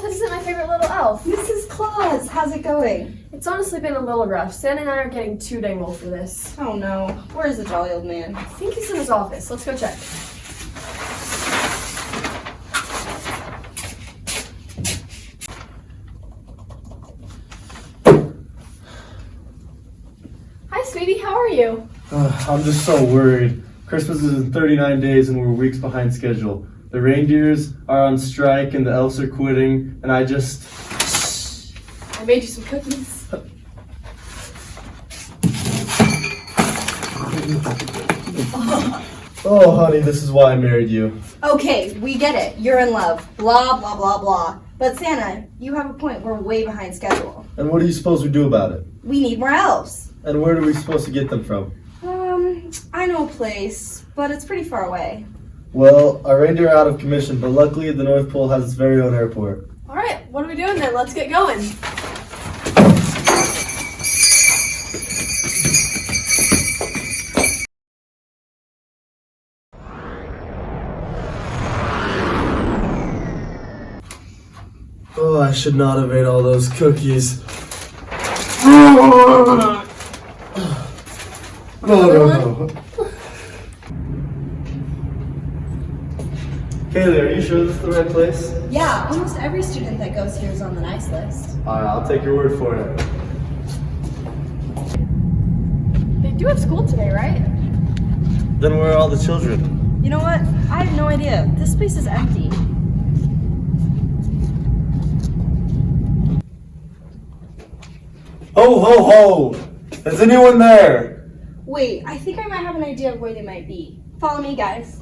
this isn't my favorite little elf. Mrs. Claus, how's it going? It's honestly been a little rough. Santa and I are getting too dang old for this. Oh no, where's the jolly old man? I think he's in his office. Let's go check. Hi, sweetie. How are you? I'm just so worried. Christmas is in 39 days and we're weeks behind schedule. The reindeers are on strike and the elves are quitting, and I made you some cookies. Oh, honey, this is why I married you. Okay, we get it. You're in love. Blah, blah, blah, blah. But Santa, you have a point. We're way behind schedule. And what do you suppose we do about it? We need more elves. And where are we supposed to get them from? I know a place, but it's pretty far away. Well, our reindeer are out of commission, but luckily the North Pole has its very own airport. All right, what are we doing then? Let's get going. Oh, I should not have ate all those cookies. No. Kaylee, are you sure this is the right place? Yeah, almost every student that goes here is on the nice list. Alright, I'll take your word for it. They do have school today, right? Then where are all the children? You know what? I have no idea. This place is empty. Ho, ho, ho! Is anyone there? Wait, I think I might have an idea of where they might be. Follow me, guys.